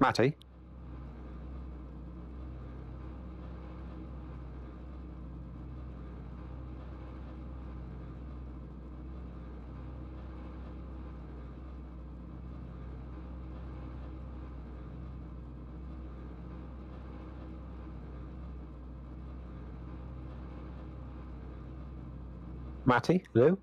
Matty? Matty? Lou?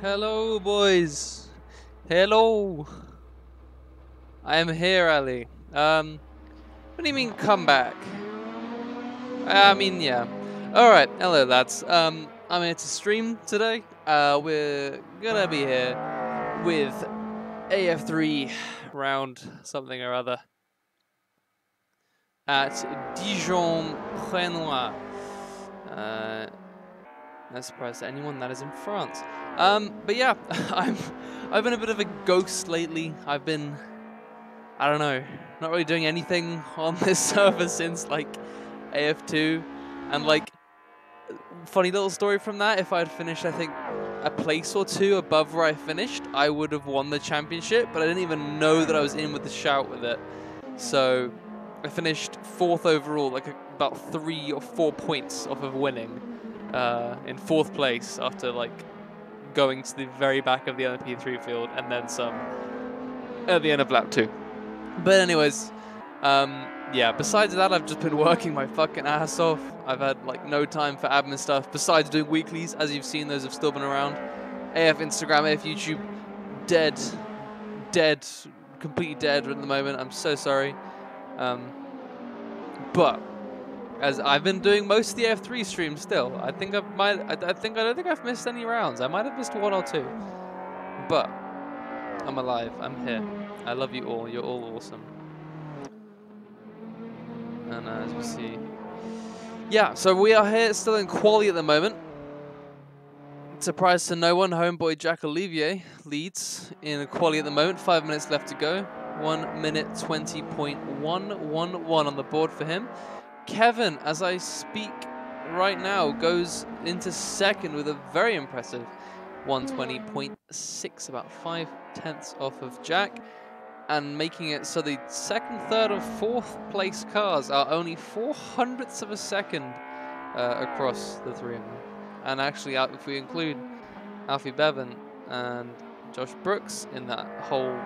Hello, boys. Hello. I am here, Ali. What do you mean come back? I mean, yeah. All right. Hello, lads. I'm here to stream today. We're gonna be here with AF3 round something or other at Dijon-Prenois. No surprise to anyone, that is in France. But yeah, I've been a bit of a ghost lately. I've been, I don't know, not really doing anything on this server since like AF2, and like, funny little story from that, if I'd finished I think a place or two above where I finished, I would have won the championship, but I didn't even know that I was in with the shout with it. So I finished 4th overall, like about 3 or 4 points off of winning. In 4th place after like going to the very back of the LMP3 field and then some at the end of lap 2. But anyways, yeah, besides that, I've just been working my fucking ass off. I've had like no time for admin stuff besides doing weeklies. As you've seen, those have still been around. AF Instagram, AF YouTube, dead, completely dead at the moment. I'm so sorry. But as I've been doing most of the AF3 streams still. I don't think I've missed any rounds. I might have missed 1 or 2. But I'm alive. I'm here. I love you all. You're all awesome. And as we see, yeah. So we are here still in quali at the moment. Surprise to no one, homeboy Jack Olivier leads in quali at the moment. 5 minutes left to go. 1 minute 20.111 on the board for him. Kevin, as I speak right now, goes into 2nd with a very impressive 120.6, about 5/10 off of Jack, and making it so the 2nd, 3rd, and 4th place cars are only 0.04 of a second across the 3 of them. And actually, if we include Alfie Bevan and Josh Brooks in that whole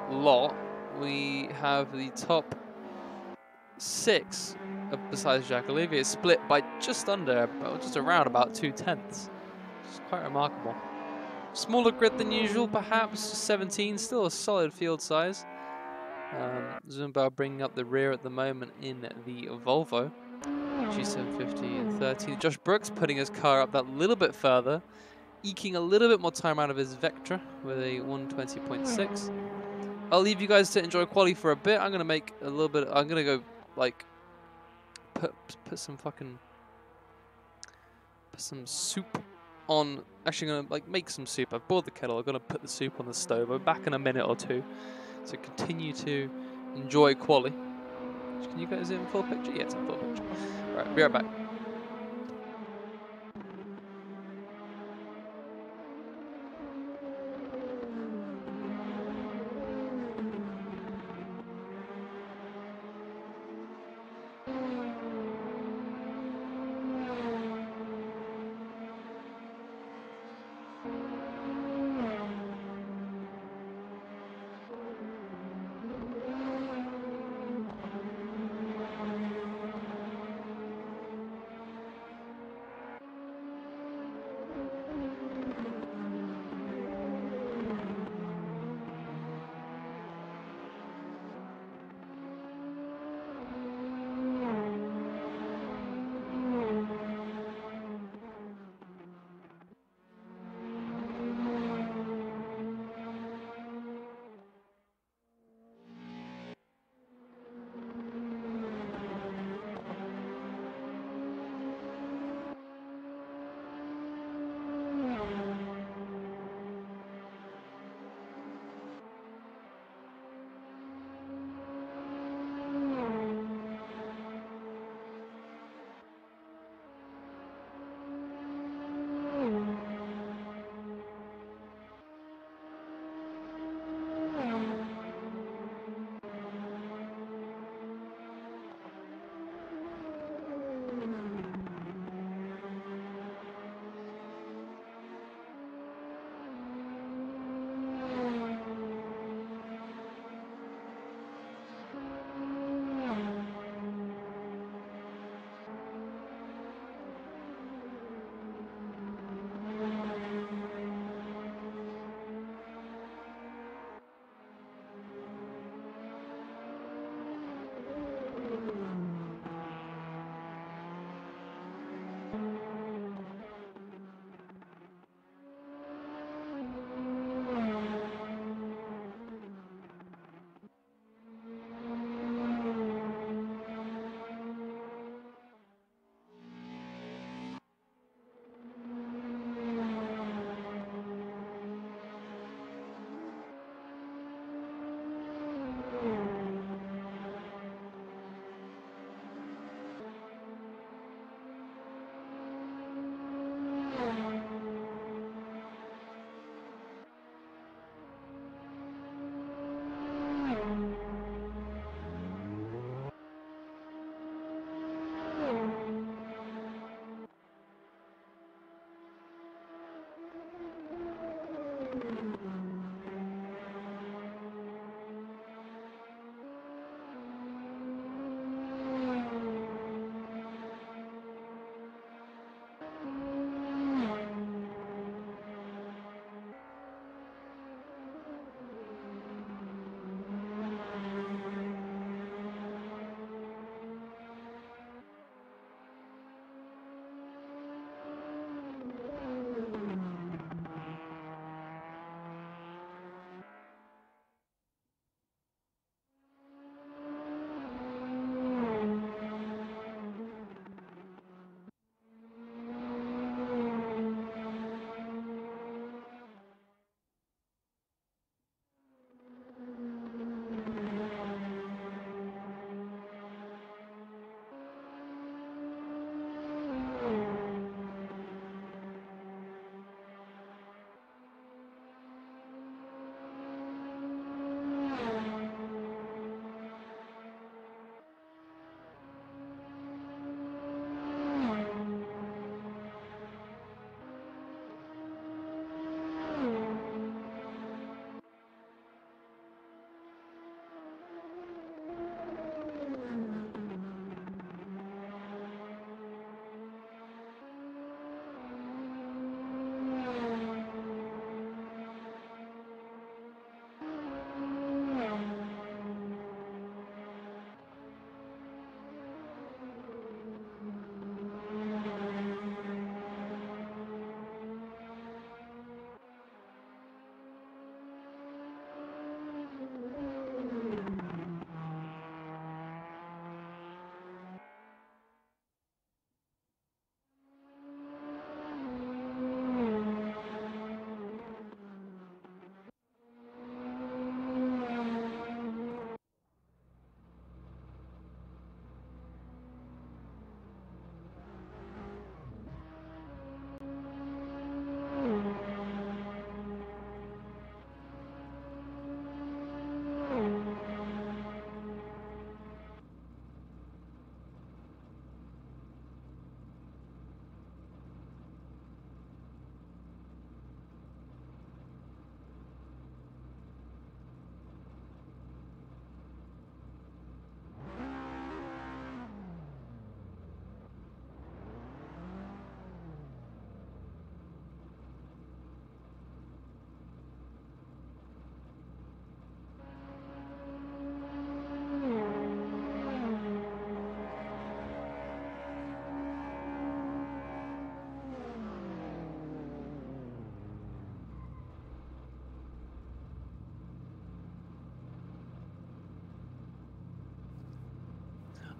lot, we have the top 6. Besides Jack Olivier, split by just around about 2/10, which is quite remarkable. Smaller grid than usual, perhaps 17, still a solid field size. Zumba bringing up the rear at the moment in the Volvo G750 and 13. Josh Brooks putting his car up that little bit further, eking a little bit more time out of his Vectra with a 120.6. I'll leave you guys to enjoy quali for a bit. I'm gonna make a little bit. I'm gonna go like. Put some soup on. Actually, gonna like make some soup. I've boiled the kettle. I'm gonna put the soup on the stove. I'll be back in a minute or 2. So continue to enjoy quali. Can you guys in full picture? Yeah, it's in full picture. All right, be right back.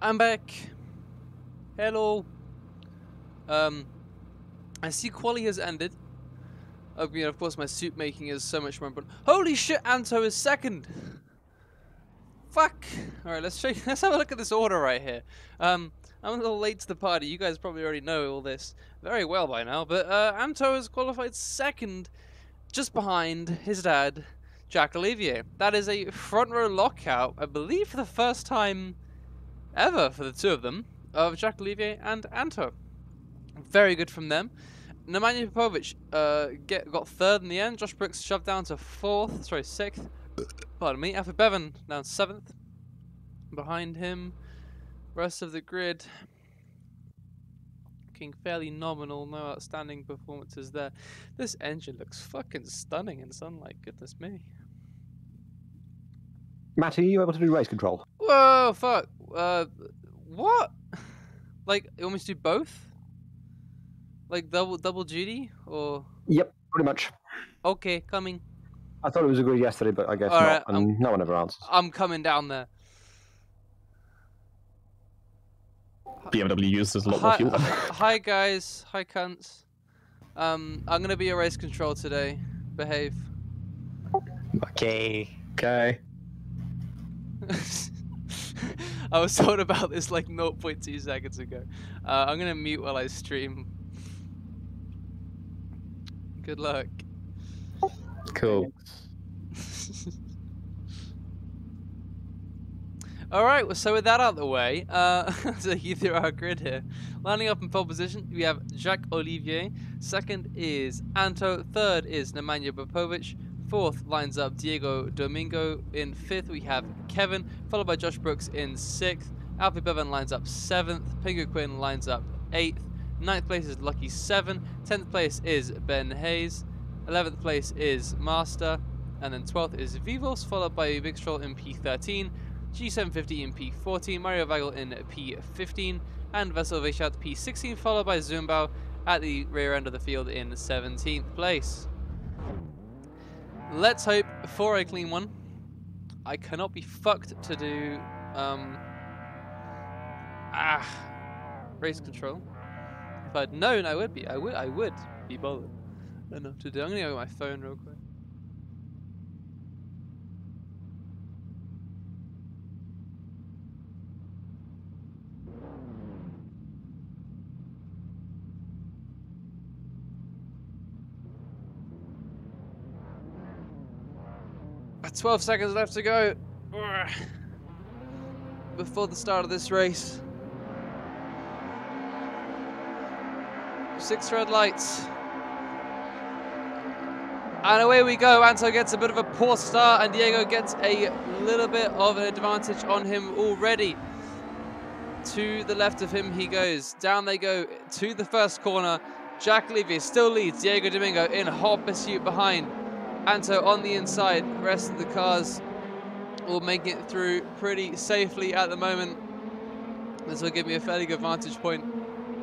I'm back. Hello. I see quali has ended. I mean, of course, my suit making is so much more important. Holy shit, Anto is second. Fuck. All right, let's have a look at this order right here. I'm a little late to the party. You guys probably already know all this very well by now, but Anto has qualified second, just behind his dad, Jack Olivier. That is a front row lockout, I believe, for the first time ever for the two of them, of Jack Olivier and Anto. Very good from them. Nemanja Popovic got third in the end. Josh Brooks shoved down to sixth. Pardon me. Alfred Bevan down 7th. Behind him, rest of the grid looking fairly nominal. No outstanding performances there. This engine looks fucking stunning in sunlight. Goodness me. Matty, are you able to do race control? Whoa, fuck. What? Like, you want me to do both? Like double duty, or? Yep, pretty much. Okay, coming. I thought it was agreed yesterday, but I guess all not, right, and no one ever answers. I'm coming down there. BMW uses a lot more fuel. Hi guys, hi cunts. I'm gonna be a race control today. Behave. Okay. I was told about this like 0.2 seconds ago. I'm gonna mute while I stream. Good luck. Cool. Alright, so with that out of the way, take you through our grid here. Lining up in pole position, we have Jack Olivier. Second is Anto. Third is Nemanja Popovic. Fourth lines up Diego Domingo. In fifth, we have Kevin, followed by Josh Brooks in 6th. Alfie Bevan lines up 7th. Pingu Quinn lines up 8th. 9th place is Lucky 7. 10th place is Ben Hayes. 11th place is Master. And then 12th is Vivos, followed by Big Stroll in P13. G750 in P14. Mario Vagel in P15. And Vessel Vichat P16, followed by Zumbao at the rear end of the field in 17th place. Let's hope for a clean one. I cannot be fucked to do race control. If I'd known, I would be bothered enough to do. I'm gonna go with my phone real quick. At 12 seconds left to go before the start of this race. 6 red lights. And away we go. Anto gets a bit of a poor start, and Diego gets a little bit of an advantage on him already. To the left of him he goes. Down they go to the first corner. Jack Olivier still leads. Diego Domingo in hot pursuit behind. Anto on the inside. The rest of the cars all making it through pretty safely at the moment. This will give me a fairly good vantage point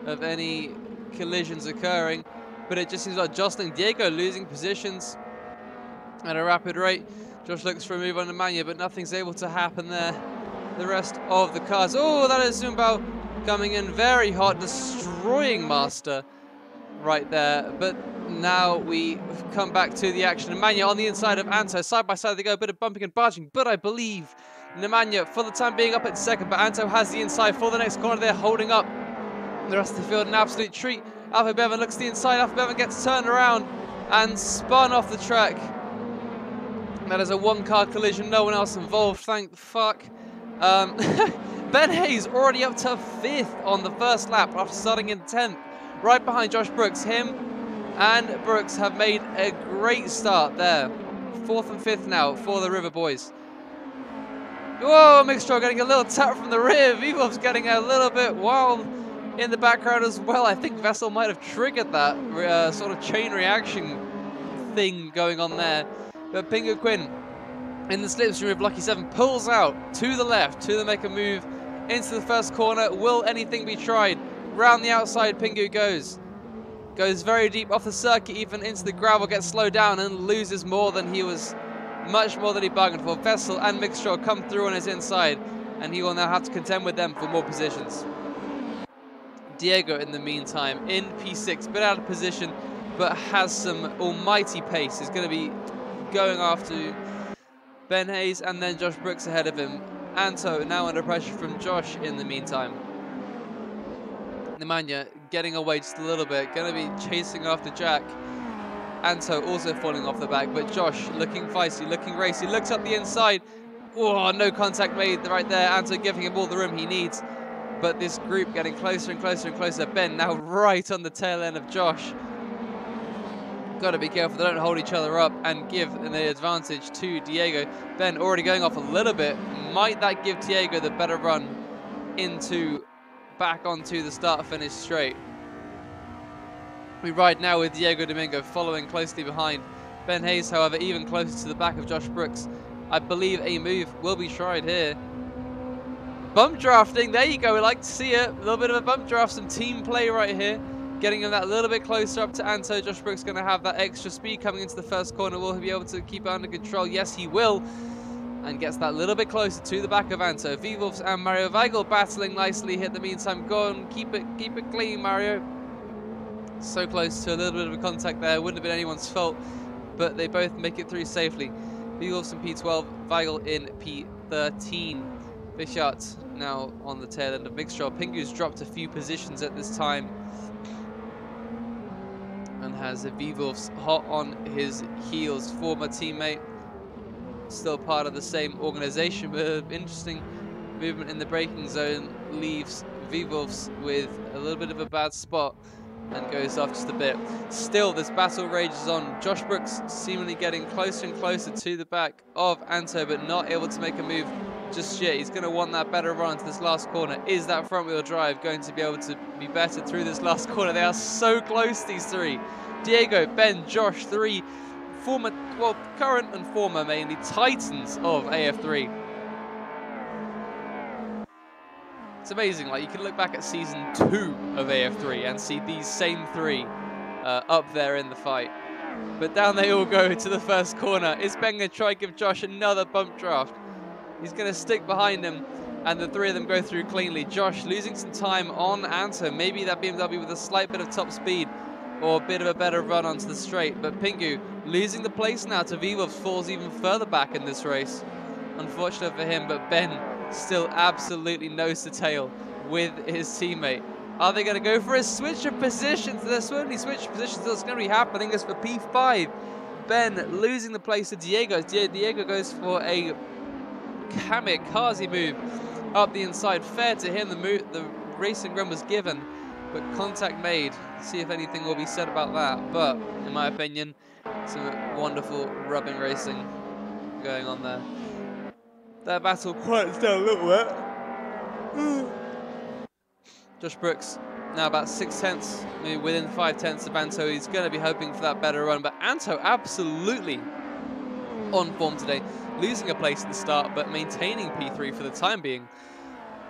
of any collisions occurring, but it just seems like jostling. Diego losing positions at a rapid rate. Josh looks for a move on Nemanja, but nothing's able to happen there. The rest of the cars. Oh, that is Zumbao coming in very hot, destroying Master right there. But now we come back to the action. Nemanja on the inside of Anto. Side by side they go, a bit of bumping and barging, but I believe Nemanja for the time being up at second, but Anto has the inside for the next corner. They're holding up the rest of the field, an absolute treat. Alfie Bevan looks to the inside. Alfie Bevan gets turned around and spun off the track. That is a one-car collision, no one else involved, thank fuck. Ben Hayes already up to 5th on the first lap after starting in 10th. Right behind Josh Brooks. Him and Brooks have made a great start there. 4th and 5th now for the River Boys. Whoa, Mixtro getting a little tap from the rear. Vivov's getting a little bit wild in the background as well. I think Vessel might have triggered that sort of chain reaction thing going on there. But Pingu Quinn in the slipstream of Lucky 7 pulls out to the left to make a move into the first corner. Will anything be tried? Round the outside Pingu goes. Goes very deep off the circuit, even into the gravel, gets slowed down and loses more than he was, much more than he bargained for. Vessel and Mixtro come through on his inside. and he will now have to contend with them for more positions. Diego, in the meantime, in P6, bit out of position, but has some almighty pace. He's going to be going after Ben Hayes and then Josh Brooks ahead of him. Anto now under pressure from Josh in the meantime. Nemanja getting away just a little bit, going to be chasing after Jack. Anto also falling off the back, but Josh looking feisty, looking racy, looks up the inside. Oh, no contact made right there. Anto giving him all the room he needs. But this group getting closer and closer and closer. Ben now right on the tail end of Josh. Got to be careful they don't hold each other up and give the advantage to Diego. Ben already going off a little bit. Might that give Diego the better run back onto the start-finish straight? We ride now with Diego Domingo following closely behind. Ben Hayes, however, even closer to the back of Josh Brooks. I believe a move will be tried here. Bump drafting, there you go, we like to see it. A little bit of a bump draft, some team play right here. Getting him that little bit closer up to Anto. Josh Brooks going to have that extra speed coming into the first corner. Will he be able to keep it under control? Yes, he will. And gets that little bit closer to the back of Anto. Vivulfs and Mario Weigl battling nicely here at the meantime. Go on, keep it clean, Mario. So close to a little bit of a contact there. Wouldn't have been anyone's fault, but they both make it through safely. Vivulfs in P12, Weigl in P13. Bichart now on the tail end of Mixture. Pingu's dropped a few positions at this time and has Vivulfs hot on his heels. Former teammate, still part of the same organization, but interesting movement in the braking zone leaves Vivulfs with a little bit of a bad spot and goes off just a bit. Still, this battle rages on. Josh Brooks seemingly getting closer and closer to the back of Anto, but not able to make a move just yet. He's going to want that better run to this last corner. Is that front wheel drive going to be able to be better through this last corner? They are so close, these three. Diego, Ben, Josh, three former, well, current and former mainly, titans of AF3. It's amazing, like you can look back at season 2 of AF3 and see these same three up there in the fight. But down they all go to the first corner. Is Ben going to try and give Josh another bump draft? He's going to stick behind him, and the three of them go through cleanly. Josh losing some time on Anto. Maybe that BMW with a slight bit of top speed or a bit of a better run onto the straight. But Pingu losing the place now to Vivulfs, falls even further back in this race. Unfortunate for him, but Ben still absolutely nose to tail with his teammate. Are they going to go for a switch of positions? They're slowly switching positions. That's going to be happening. As for P5, Ben losing the place to Diego. Diego goes for a kamikaze move up the inside. Fair to him, the racing run was given, but contact made. See if anything will be said about that. But in my opinion, some wonderful rubbing racing going on there. That battle quiets down a little bit. Josh Brooks now about 6/10, maybe within 5/10 of Anto. He's going to be hoping for that better run, but Anto absolutely on form today. Losing a place at the start, but maintaining P3 for the time being.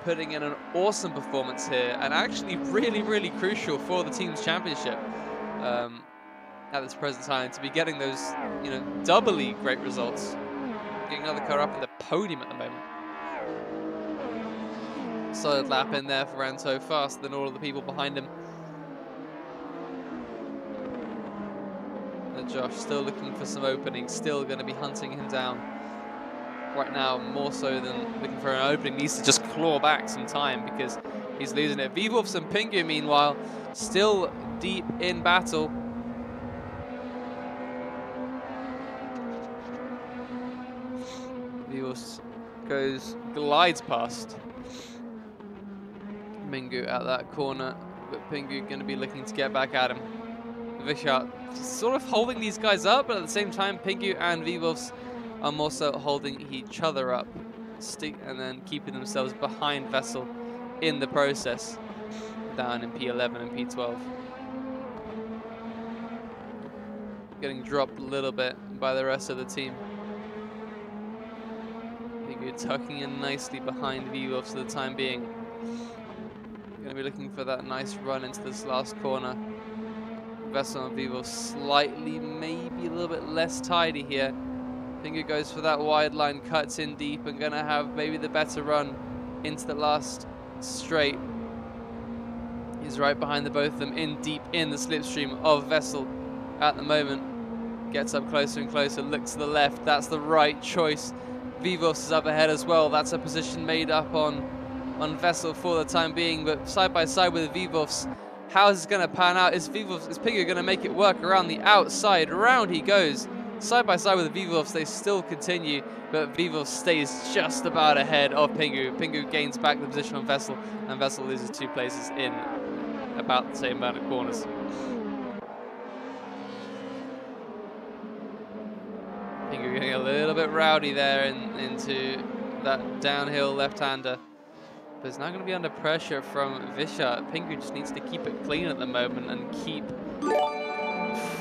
Putting in an awesome performance here, and actually really, really crucial for the team's championship at this present time, to be getting those, you know, doubly great results. Getting another car up at the podium at the moment. Solid lap in there for Anto, faster than all of the people behind him. And Josh still looking for some openings, still going to be hunting him down. Right now, more so than looking for an opening, needs to just claw back some time because he's losing it. Vivulfs and Pingu, meanwhile, still deep in battle. Vivulfs glides past Pingu at that corner, but Pingu going to be looking to get back at him. Bichart sort of holding these guys up, but at the same time, Pingu and Vivulfs are more so holding each other up, and then keeping themselves behind Vessel in the process, down in P11 and P12. Getting dropped a little bit by the rest of the team. Pingu tucking in nicely behind Vivulfs for the time being. Going to be looking for that nice run into this last corner. Vessel and Vivulfs slightly, maybe a little bit less tidy here. Pingu goes for that wide line, cuts in deep, and going to have maybe the better run into the last straight. He's right behind the both of them, in deep in the slipstream of Vessel at the moment. Gets up closer and closer, looks to the left. That's the right choice. Vivos is up ahead as well. That's a position made up on Vessel for the time being, but side by side with Vivos. How is it going to pan out? Is Pingu going to make it work around the outside? Round he goes. Side by side with Vivos, they still continue, but Vivos stays just about ahead of Pingu. Pingu gains back the position on Vessel, and Vessel loses 2 places in about the same amount of corners. Pingu getting a little bit rowdy there into that downhill left-hander. But it's now going to be under pressure from Visha. Pingu just needs to keep it clean at the moment and keep...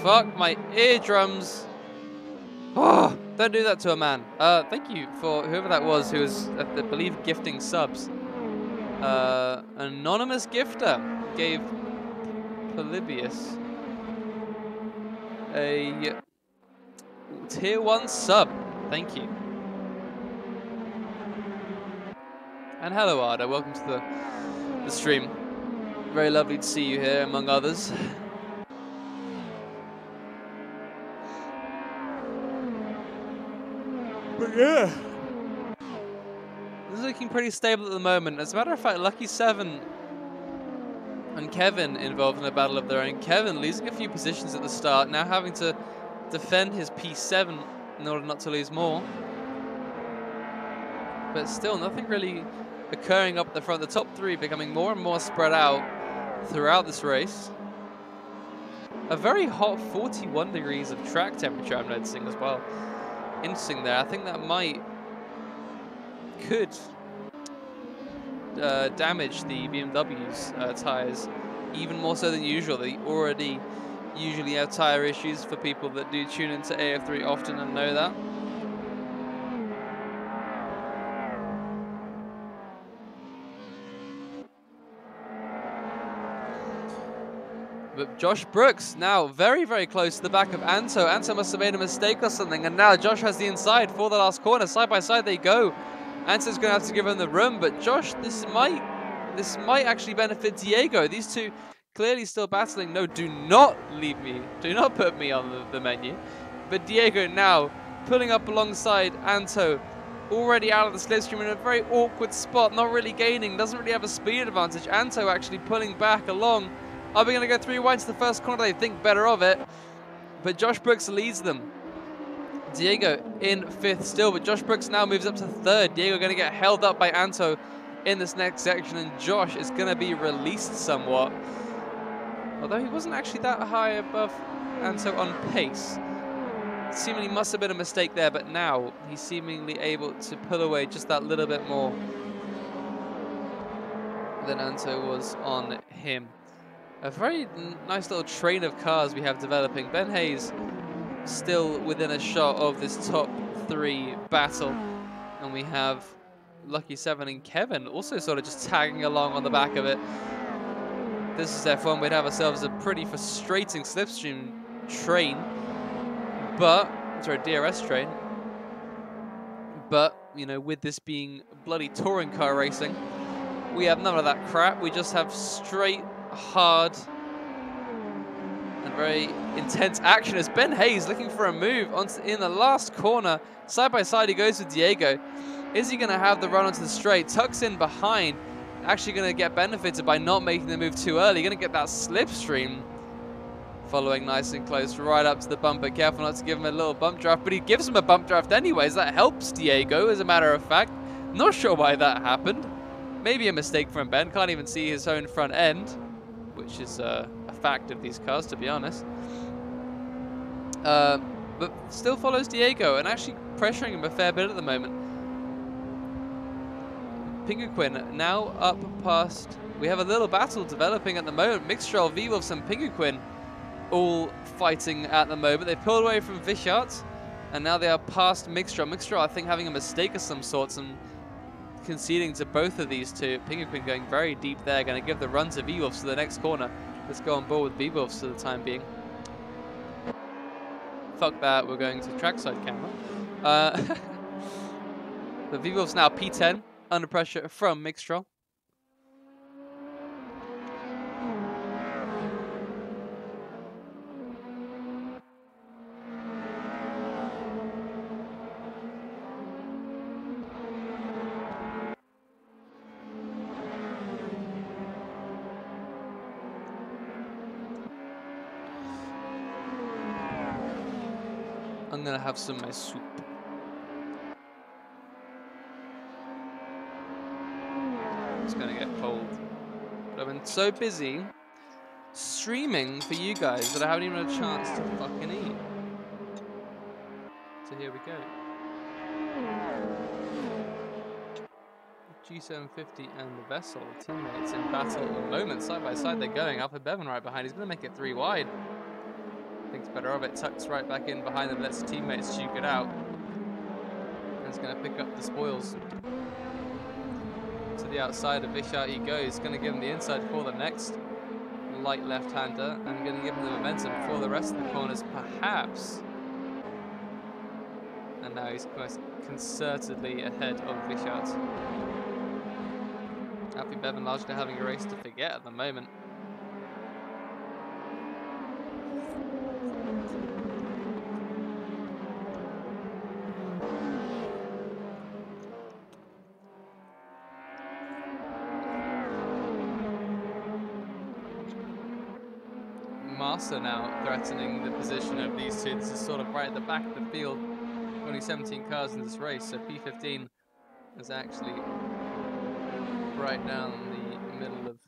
Fuck my eardrums! Oh, don't do that to a man. Thank you for whoever that was who was, I believe, gifting subs. Anonymous gifter gave Polybius a tier 1 sub. Thank you. And hello, Arda. Welcome to the stream. Very lovely to see you here, among others. But yeah, this is looking pretty stable at the moment. As a matter of fact, Lucky 7 and Kevin involved in a battle of their own. Kevin losing a few positions at the start, now having to defend his P7 in order not to lose more. But still, nothing really occurring up at the front. The top 3 becoming more and more spread out throughout this race. A very hot 41 degrees of track temperature I'm noticing as well. Interesting there. I think that could damage the BMW's tyres even more so than usual. They already usually have tyre issues for people that do tune into AF3 often and know that. But Josh Brooks now very, very close to the back of Anto. Anto must have made a mistake or something, and now Josh has the inside for the last corner. Side by side they go. Anto's going to have to give him the room, but Josh, this might actually benefit Diego. These two clearly still battling. No, do not leave me. Do not put me on the menu. But Diego now pulling up alongside Anto, already out of the slipstream in a very awkward spot, not really gaining, doesn't really have a speed advantage. Anto actually pulling back along. Are we going to go 3 wide to the first corner? They think better of it. But Josh Brooks leads them. Diego in 5th still, but Josh Brooks now moves up to 3rd. Diego going to get held up by Anto in this next section, and Josh is going to be released somewhat. Although he wasn't actually that high above Anto on pace. Seemingly must have been a mistake there, but now he's seemingly able to pull away just that little bit more than Anto was on him. A very nice little train of cars we have developing. Ben Hayes still within a shot of this top 3 battle. And we have Lucky 7 and Kevin also sort of just tagging along on the back of it. This is F1. We'd have ourselves a pretty frustrating slipstream train. But, sorry, DRS train. But, you know, with this being bloody touring car racing, we have none of that crap. We just have straight, hard and very intense action as Ben Hayes looking for a move in the last corner. Side by side he goes with Diego. Is he going to have the run onto the straight? Tucks in behind. Actually going to get benefited by not making the move too early. Going to get that slipstream. Following nice and close right up to the bumper. Careful not to give him a little bump draft, but he gives him a bump draft anyways. That helps Diego, as a matter of fact. Not sure why that happened. Maybe a mistake from Ben. Can't even see his own front end, which is a fact of these cars, to be honest. But still follows Diego and actually pressuring him a fair bit at the moment. Pinguquin now up past. We have a little battle developing at the moment. Mixtrel, Vivos, and Pinguquin all fighting at the moment. They pulled away from Vichart, and now they are past Mixtrel. Mixtrel, I think, having a mistake of some sorts and conceding to both of these two. Pinguquin going very deep there, going to give the run to Vivos to the next corner. Let's go on board with Vivos for the time being. Fuck that, we're going to trackside camera. But Vivos now P10, under pressure from Mixtral. I'm gonna have some of my soup. It's gonna get cold. But I've been so busy streaming for you guys that I haven't even had a chance to fucking eat. So here we go. G750 and the Vessel teammates in battle at the moment. Side by side they're going. Alpha Bevan right behind. He's gonna make it 3 wide. Thinks better of it, tucks right back in behind them, lets teammates duke it out. And he's going to pick up the spoils. To the outside of Vishat he goes, going to give him the inside for the next light left-hander, and going to give him the momentum for the rest of the corners, perhaps. And now he's most concertedly ahead of Vishat. Alfie Bevan largely having a race to forget at the moment. Master now threatening the position of these two. This is sort of right at the back of the field. Only 17 cars in this race, so P15 is actually right down the middle of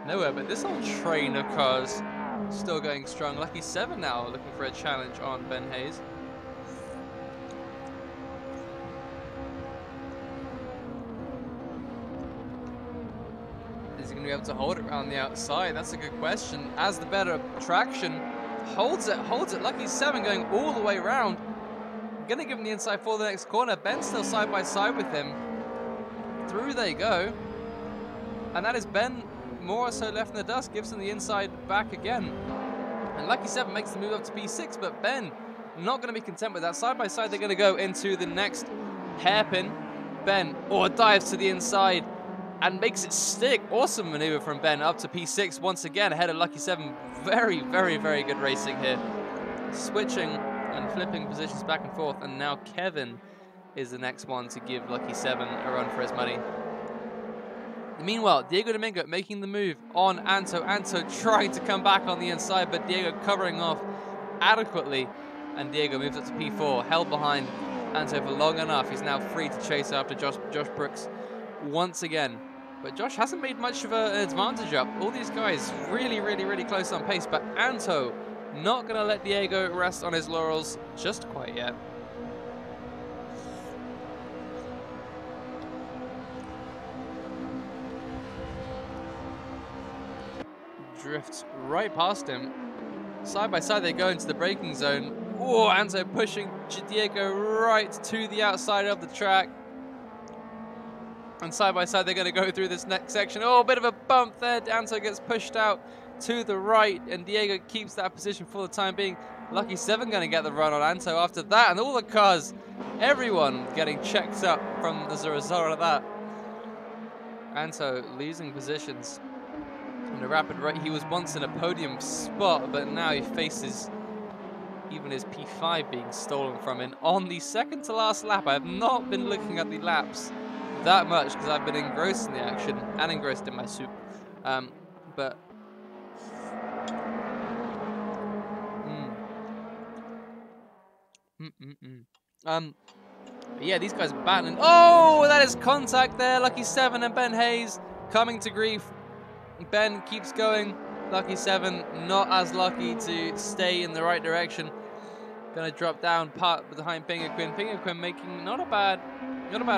nowhere. But this whole train of cars still going strong. Lucky 7 now looking for a challenge on Ben Hayes. Is he going to be able to hold it around the outside? That's a good question. As the better traction, holds it. Lucky 7 going all the way around. Going to give him the inside for the next corner. Ben still side by side with him. Through they go. And that is Ben more or so left in the dust. Gives him the inside back again. And Lucky 7 makes the move up to P6, but Ben not going to be content with that. Side by side, they're going to go into the next hairpin. Ben, dives to the inside and makes it stick. Awesome maneuver from Ben up to P6 once again ahead of Lucky 7. Very, very, very good racing here. Switching and flipping positions back and forth, and now Kevin is the next one to give Lucky 7 a run for his money. Meanwhile, Diego Domingo making the move on Anto. Anto trying to come back on the inside, but Diego covering off adequately, and Diego moves up to P4, held behind Anto for long enough. He's now free to chase after Josh Brooks once again. But Josh hasn't made much of an advantage up. All these guys really, really, really close on pace, but Anto not going to let Diego rest on his laurels just quite yet. Drifts right past him. Side by side they go into the braking zone. Oh, Anto pushing Diego right to the outside of the track. And side by side they're going to go through this next section. Oh, a bit of a bump there. Anto gets pushed out to the right, and Diego keeps that position for the time being. Lucky 7 going to get the run on Anto after that, and all the cars, everyone getting checked up as a result of that. Anto losing positions in a rapid rate. He was once in a podium spot, but now he faces even his P5 being stolen from him on the second to last lap. I have not been looking at the laps that much because I've been engrossed in the action and engrossed in my soup. But yeah, these guys are battling. Oh, that is contact there. Lucky 7 and Ben Hayes coming to grief. Ben keeps going. Lucky 7 not as lucky to stay in the right direction. Gonna drop down part behind Pinguquin. Pinguquin making not a bad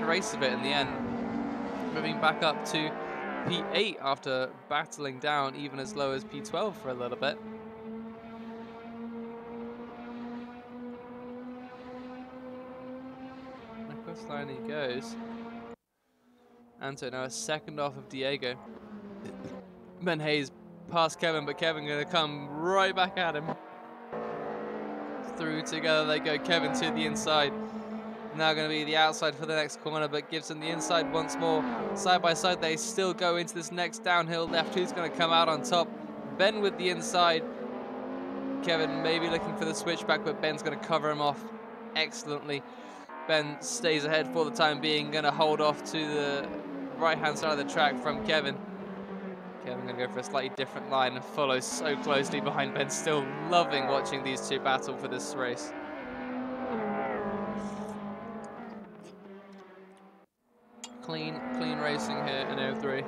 race of it in the end. Moving back up to P8 after battling down even as low as P12 for a little bit. Across line he goes. Anto now a second off of Diego. Ben Hayes past Kevin, but Kevin gonna come right back at him. Through together they go. Kevin to the inside. Now going to be the outside for the next corner, but Gibson the inside once more. Side by side, they still go into this next downhill left. Who's going to come out on top? Ben with the inside. Kevin maybe looking for the switchback, but Ben's going to cover him off excellently. Ben stays ahead for the time being, going to hold off to the right-hand side of the track from Kevin. Kevin going to go for a slightly different line and follow so closely behind Ben. Still loving watching these two battle for this race. Clean racing here in AF3.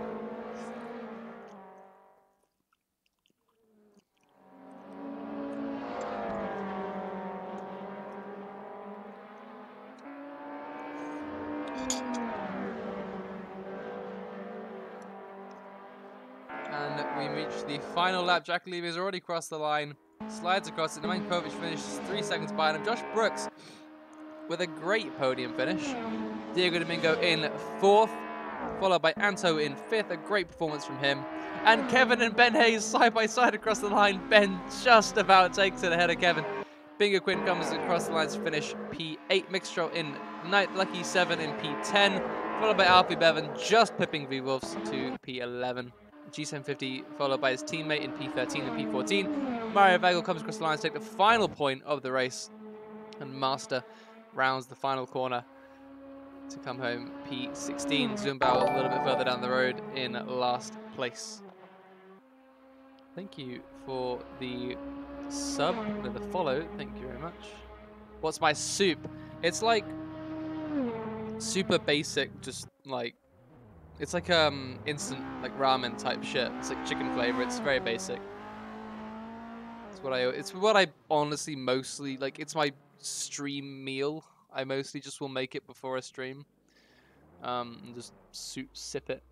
And we reach the final lap. Jack Levy has already crossed the line, slides across it. Nemankovic finishes 3 seconds behind him. Josh Brooks with a great podium finish. Diego Domingo in 4th, followed by Anto in 5th. A great performance from him. And Kevin and Ben Hayes side by side across the line. Ben just about takes it ahead of Kevin. Bingo Quinn comes across the lines to finish P8. Mixtro in 9th, Lucky 7 in P10, followed by Alfie Bevan just pipping V-Wolves to P11. G750 followed by his teammate in P13 and P14. Mario Vagel comes across the line to take the final point of the race. And Master rounds the final corner to come home P16. Zumbao a little bit further down the road in last place. Thank you for the sub, the follow. Thank you very much. What's my soup? It's like super basic, just like it's like instant like ramen type shit. It's like chicken flavor. It's very basic. It's what I honestly mostly like. It's my stream meal. I mostly just will make it before a stream. And just sip it.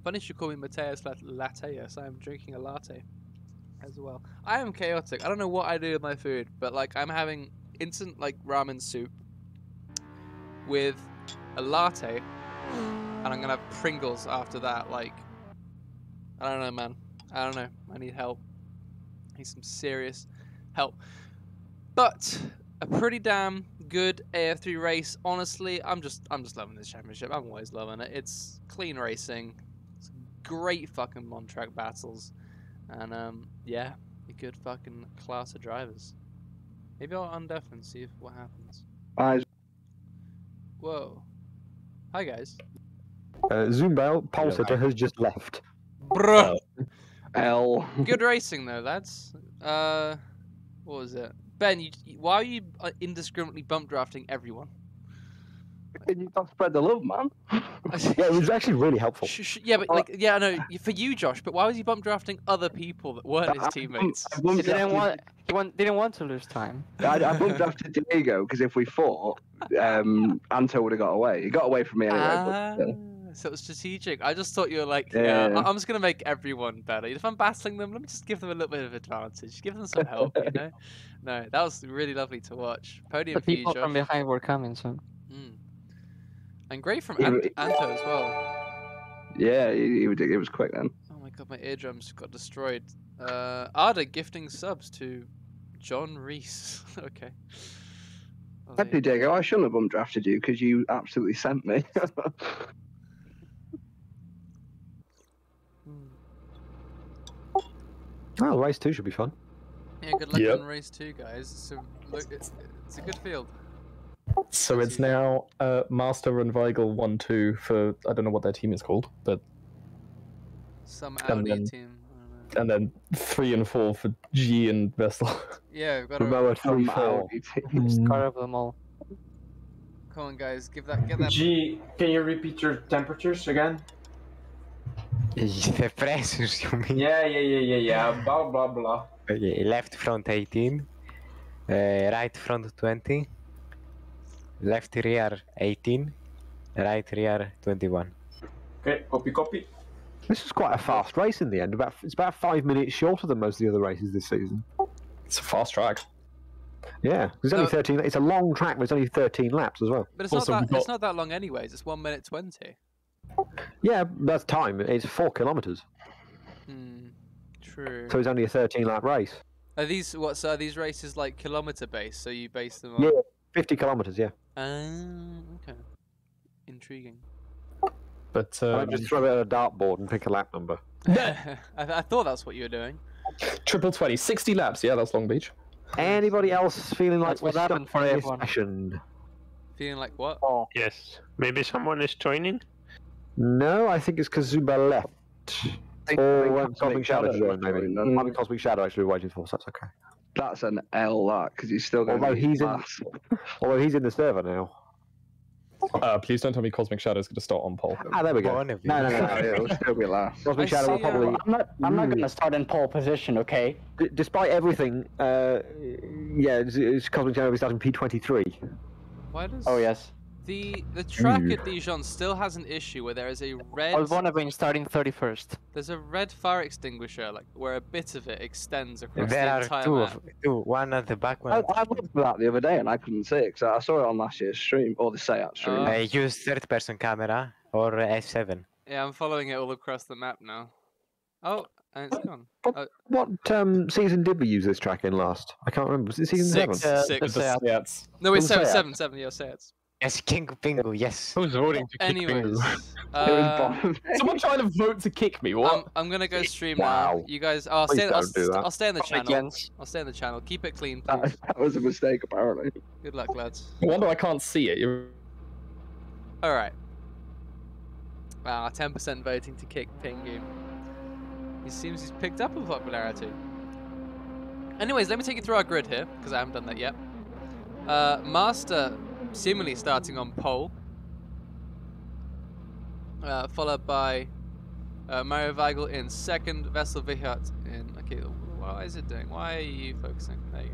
Funny you should call me Mateus Lateus. I am drinking a latte as well. I am chaotic. I don't know what I do with my food, but like I'm having instant like ramen soup with a latte, and I'm gonna have Pringles after that. Like, I don't know, man. I don't know. I need help. I need some serious help. But a pretty damn good AF3 race. Honestly, I'm just loving this championship. I'm always loving it. It's clean racing. It's great fucking on-track battles. And yeah, a good fucking class of drivers. Maybe I'll undeaf and see what happens. Whoa. Hi guys. Zumbao, pole sitter, has just left. Bruh. L. Good racing though, lads. What was it? Ben, why are you indiscriminately bump drafting everyone? Can you not spread the love, man? Yeah, it was actually really helpful. Yeah, but like, yeah, I know for you, Josh. But why was he bump drafting other people that weren't his teammates? He didn't want to lose time. I bumped drafted Diego because if we fought, Anto would have got away. He got away from me anyway. But, so it was strategic. I just thought you were like, Yeah. I'm just gonna make everyone better. If I'm battling them, let me just give them a little bit of advantage. Give them some help, you know? No, that was really lovely to watch. Podium The for you, people Josh. from behind were coming, so. And great from Yeah, Anto as well. yeah, it was quick then. Oh my god, my eardrums got destroyed. Arda gifting subs to John Reese. Okay. Oh, Happy Diego, I shouldn't have bumped drafted you because you absolutely sent me. Oh, race 2 should be fun. Yeah, good luck Yep. on race 2, guys. So look, it's a good field. So it's now Master and Weigel 1-2 for I don't know what their team is called, but Some And Audi then- team. I don't know. and then 3 and 4 for G and Vestel. Yeah, we've got to. Momoa From 3-4. Audi team. Scar of them all. Come on, guys, get that. G, can you repeat your temperatures again? The pressures, you mean? Yeah. Blah blah blah. Okay, left front 18, right front 20, left rear 18, right rear 21. Okay, copy. This is quite a fast race in the end. It's about 5 minutes shorter than most of the other races this season. It's a fast track. Yeah, there's only No. 13. It's a long track. There's only 13 laps as well. But it's Also, not we've that. It's got- not that long, anyways. It's 1 minute 20. Yeah, that's time. It's 4 kilometers. True. So it's only a 13-lap race. Are these are these races like kilometer based? So you base them on? Yeah, 50 kilometers. Yeah. Okay. Intriguing. But I just throw it at a dartboard and pick a lap number. I thought that's what you were doing. triple 20, 60 laps. Yeah, that's Long Beach. Anybody else feeling like That's what we're stuck happened for in this F1. session? Feeling like what? Oh, Yes. Maybe someone is joining? No, I think it's because Zuba left. Or Cosmic Shadow joined, maybe. Might be Cosmic Shadow actually we're waiting for, so that's okay. That's an L, that, because he's still going Although to he's in, last. although he's in the server now. Please don't tell me Cosmic Shadow is going to start on pole. Ah, there we go. One of you. No. He'll still be last. Cosmic I Shadow will see, probably, I'm not gonna start in pole position, okay? despite everything, yeah, it's Cosmic Shadow will be starting P23. Why does? Oh yes. The track at Dijon still has an issue where there is a red. I was one of them starting 31st. There's a red fire extinguisher, like where a bit of it extends across There the are entire two, map. one at the back, I one. looked at that the other day and I couldn't see it because I saw it on last year's stream, or the Seat stream. Oh. Use third-person camera or F7. Yeah, I'm following it all across the map now. Oh, and it's gone. What season did we use this track in last? I can't remember. Was it season 7? Six. The Seat. No, it's Doesn't say seven. Yeah, say it. Yes, King Pingu, yes. Who's voting to kick Anyways, Pingu? Someone trying to vote to kick me. What? I'm gonna go stream Wow. now. You guys, I'll Please stay. don't do that. I'll stay in the channel. Against. I'll stay in the channel. Keep it clean, please. That was a mistake, apparently. Good luck, lads. No wonder I can't see it. All right. 10% voting to kick Pingu. He seems he's picked up in popularity. Anyways, let me take you through our grid here, because I haven't done that yet. Master seemingly starting on pole. Followed by Mario Weigel in second, Vessel Vichart in... Okay, what is it doing? Why are you focusing? There you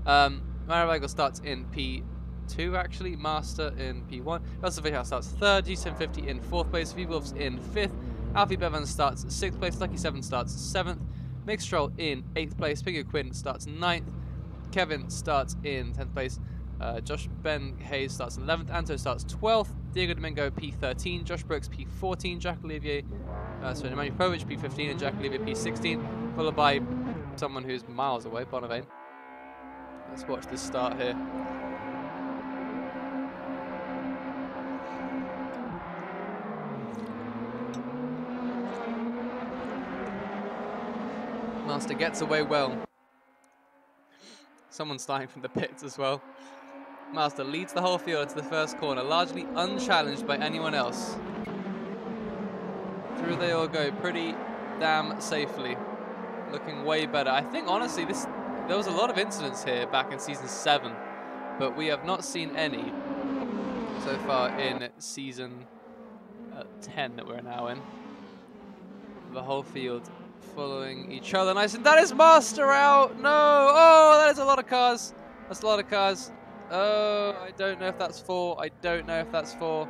go. Mario Weigel starts in P2 actually, Master in P1. Vessel Vichart starts third, G750 in fourth place, V-Wolves in fifth, Alfie Bevan starts sixth place, Lucky 7 starts seventh, Mixtroll in 8th place, Pingu Quinn starts 9th, Kevin starts in 10th place, Josh Ben Hayes starts 11th, Anto starts 12th, Diego Domingo P13, Josh Brooks P14, Jack Olivier, Nemanja Povic P15, and Jack Olivier P16, followed by someone who's miles away, Bonavane. Let's watch this start here. Master gets away well. Someone's starting from the pits as well. Master leads the whole field into the first corner, largely unchallenged by anyone else. Through they all go pretty damn safely. Looking way better. I think honestly there was a lot of incidents here back in season 7, but we have not seen any so far in season 10 that we're now in. The whole field following each other nice, and that is Master out. No, oh, that is a lot of cars. That's a lot of cars. Oh, I don't know if that's 4. I don't know if that's 4.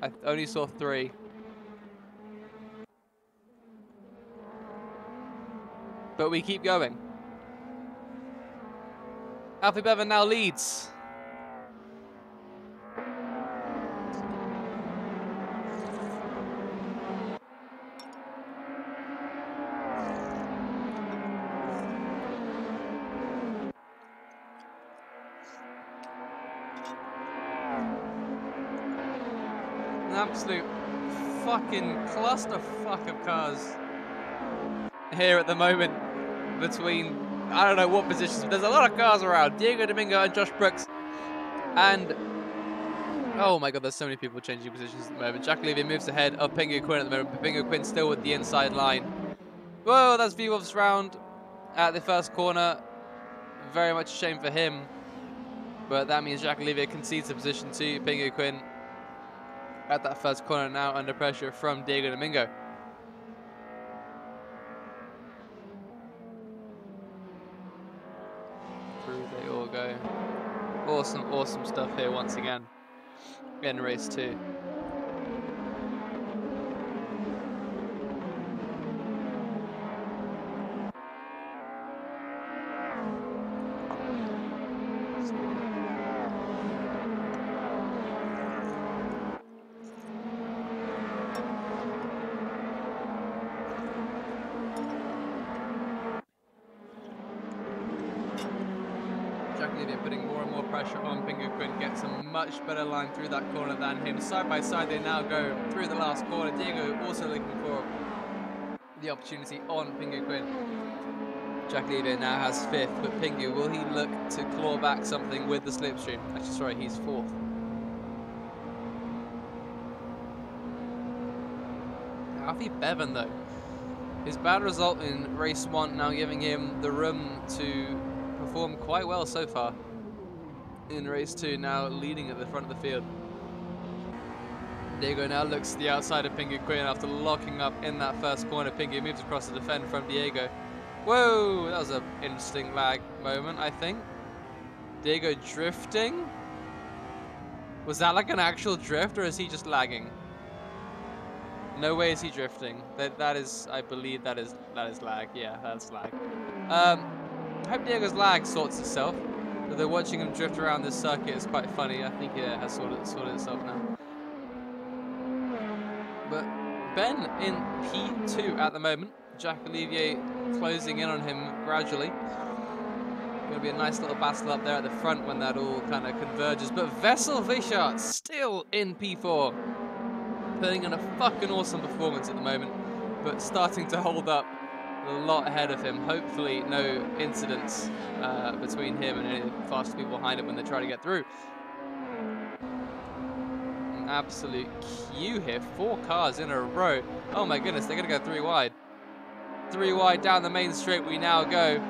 I only saw 3. But we keep going. Alfie Bevan now leads. An absolute fucking clusterfuck of cars here at the moment between, I don't know what positions, but there's a lot of cars around. Diego Domingo and Josh Brooks. And, oh my god, there's so many people changing positions at the moment. Jack Levy moves ahead of Pingu Quinn at the moment, but Pingu Quinn still with the inside line. Whoa, that's V-Wolf's round at the first corner. Very much a shame for him. But that means Jack Levy concedes the position to Pingu Quinn at that first corner, now under pressure from Diego Domingo. Through they all go. Awesome, awesome stuff here once again in race 2. Jack Levy putting more and more pressure on Pingu Quinn, gets a much better line through that corner than him. Side by side, they now go through the last corner. Diego also looking for the opportunity on Pingu Quinn. Jack Levy now has 5th, but Pingu, will he look to claw back something with the slipstream? Actually, sorry, he's 4th. Alfie Bevan, though. His bad result in race 1 now giving him the room to perform quite well so far. In race 2, now leading at the front of the field. Diego now looks to the outside of Pingu Quinn after locking up in that first corner. Pingu moves across the defend from Diego. Whoa, that was an interesting lag moment, I think. Diego drifting? Was that like an actual drift, or is he just lagging? No way is he drifting. That is, I believe that is lag. Yeah, that's lag. I hope Diego's lag sorts itself. Although watching him drift around this circuit is quite funny. I think it has sorted itself now. But Ben in P2 at the moment. Jack Olivier closing in on him gradually. Going to be a nice little battle up there at the front when that all kind of converges. But Vessel Vichart still in P4. Putting in a fucking awesome performance at the moment, but starting to hold up a lot ahead of him. Hopefully no incidents between him and any of the faster people behind him when they try to get through. An absolute queue here, 4 cars in a row. Oh my goodness, they're going to go 3 wide. 3 wide down the main straight we now go.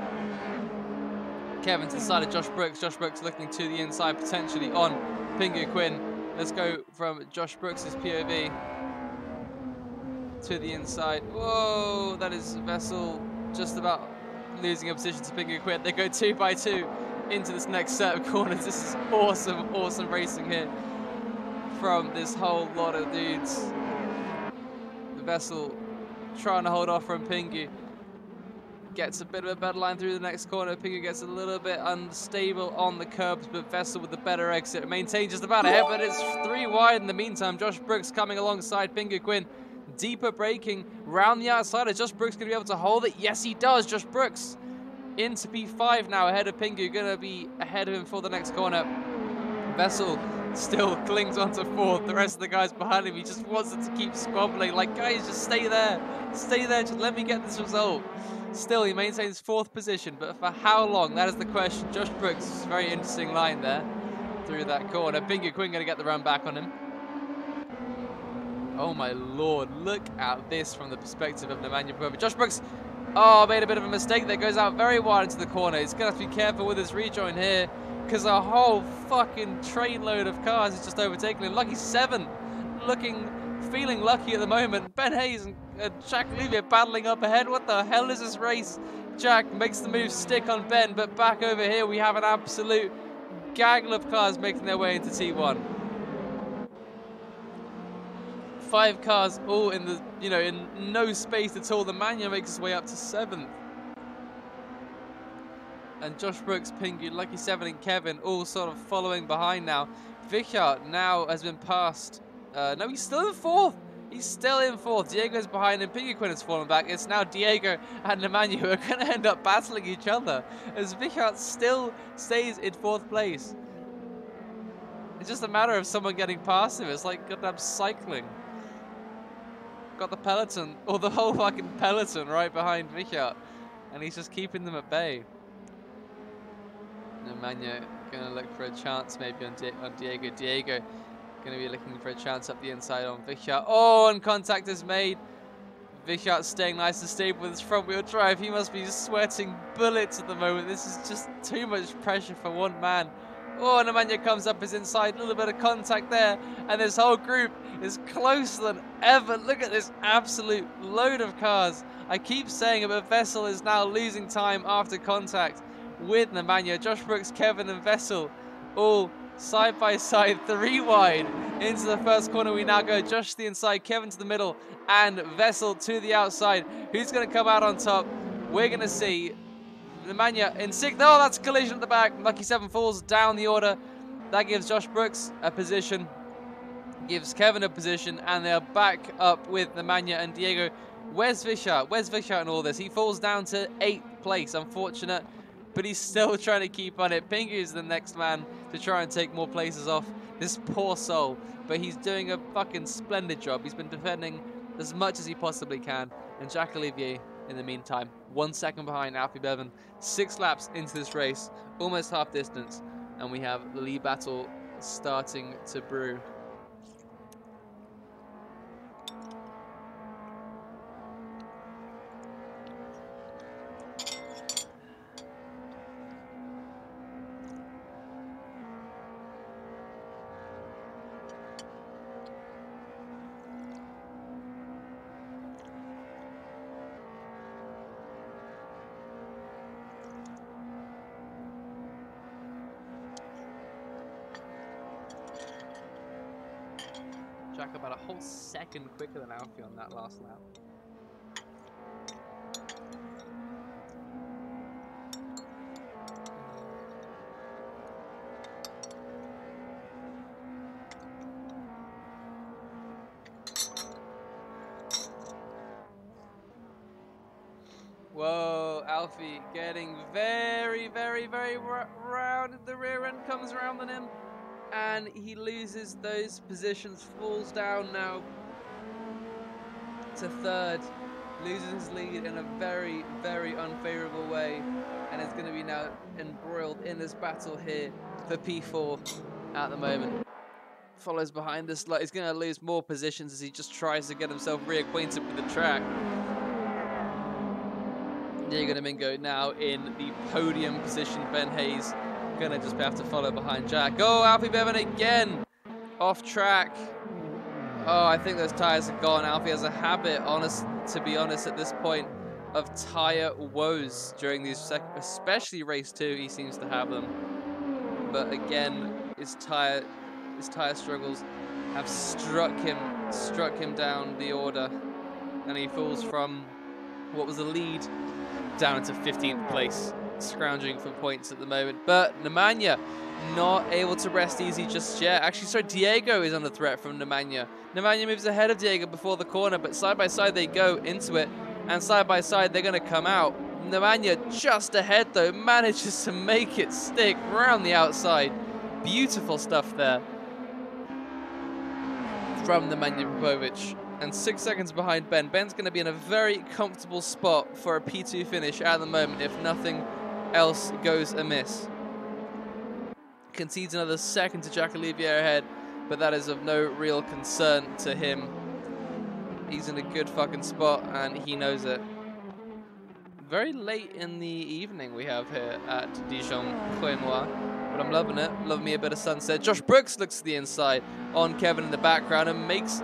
Kevin to the side of Josh Brooks. Josh Brooks looking to the inside, potentially on Pingu Quinn. Let's go from Josh Brooks' POV to the inside. Whoa, that is Vessel just about losing a position to Pingu Quinn. They go 2 by 2 into this next set of corners. This is awesome, awesome racing here from this whole lot of dudes. The Vessel trying to hold off from Pingu. Gets a bit of a better line through the next corner. Pingu gets a little bit unstable on the curbs, but Vessel with the better exit maintains just about ahead, but it's 3 wide in the meantime. Josh Brooks coming alongside Pingu Quinn. Deeper braking round the outside. Is Josh Brooks going to be able to hold it? Yes, he does. Josh Brooks into P5 now ahead of Pingu. Going to be ahead of him for the next corner. Vessel still clings onto 4th. The rest of the guys behind him, he just wants it to keep squabbling. Like, guys, just stay there. Stay there. Just let me get this result. Still, he maintains 4th position, but for how long? That is the question. Josh Brooks, very interesting line there through that corner. Pingu Quinn going to get the run back on him. Oh my lord, look at this from the perspective of Nemanja Popovic. Josh Brooks, oh, made a bit of a mistake there. Goes out very wide into the corner. He's going to have to be careful with his rejoin here because a whole fucking trainload of cars is just overtaking him. Lucky 7 feeling lucky at the moment. Ben Hayes and Jack Olivier battling up ahead. What the hell is this race? Jack makes the move stick on Ben, but back over here we have an absolute gaggle of cars making their way into T1. 5 cars all in the, in no space at all. The Mania makes his way up to 7th. And Josh Brooks, Pingu, Lucky 7 and Kevin all sort of following behind now. Vichart now has been passed. No, he's still in 4th. He's still in 4th. Diego's behind him. Pingu Quinn has fallen back. It's now Diego and Nemanja who are going to end up battling each other as Vichart still stays in 4th place. It's just a matter of someone getting past him. It's like goddamn cycling. Got the peloton, or the whole fucking peloton right behind Vichart, and he's just keeping them at bay. Nemanja going to look for a chance maybe on Diego. Diego going to be looking for a chance up the inside on Vichart. Oh, and contact is made. Vichart staying nice and stable with his front wheel drive. He must be sweating bullets at the moment. This is just too much pressure for one man. Oh, Nemanja comes up his inside. A little bit of contact there. And this whole group is closer than ever. Look at this absolute load of cars. I keep saying it, but Vessel is now losing time after contact with Nemanja. Josh Brooks, Kevin and Vessel all side by side, 3 wide into the first corner. We now go Josh to the inside, Kevin to the middle, and Vessel to the outside. Who's going to come out on top? We're going to see Nemanja in 6th. Oh, that's a collision at the back. Lucky 7 falls down the order. That gives Josh Brooks a position, gives Kevin a position, and they're back up with Nemanja and Diego. Where's Vichart? Where's Vichart in all this? He falls down to 8th place. Unfortunate. but he's still trying to keep on it. Pingu is the next man to try and take more places off this poor soul, but he's doing a fucking splendid job. He's been defending as much as he possibly can, and Jack Olivier, in the meantime, 1 second behind Alfie Bevan, 6 laps into this race, almost half distance, and we have the lead battle starting to brew. Jack about a whole second quicker than Alfie on that last lap. Whoa, Alfie getting very round. The rear end comes around on him, and he loses those positions, falls down now to third, loses his lead in a very unfavorable way, and is going to be now embroiled in this battle here for P4 at the moment. Follows behind this, like he's going to lose more positions as he just tries to get himself reacquainted with the track. Diego Domingo now in the podium position. Ben Hayes gonna just have to follow behind Jack. Oh, Alfie Bevan again off track. Oh, I think those tires are gone. Alfie has a habit, to be honest, at this point, of tire woes during these, especially race 2. He seems to have them, but again, his tire struggles have struck him down the order, and he falls from what was a lead down into 15th place, scrounging for points at the moment. But Nemanja not able to rest easy just yet. Actually, sorry, Diego is under threat from Nemanja. Nemanja moves ahead of Diego before the corner, but side by side they go into it, and side by side they're going to come out. Nemanja just ahead though, manages to make it stick around the outside. Beautiful stuff there from Nemanja Popovic. And 6 seconds behind Ben. Ben's going to be in a very comfortable spot for a P2 finish at the moment if nothing else goes amiss. Concedes another second to Jack Olivier ahead, but that is of no real concern to him. He's in a good fucking spot and he knows it. Very late in the evening we have here at Dijon-Prenois, but I'm loving it. Love me a bit of sunset. Josh Brooks looks to the inside on Kevin in the background and makes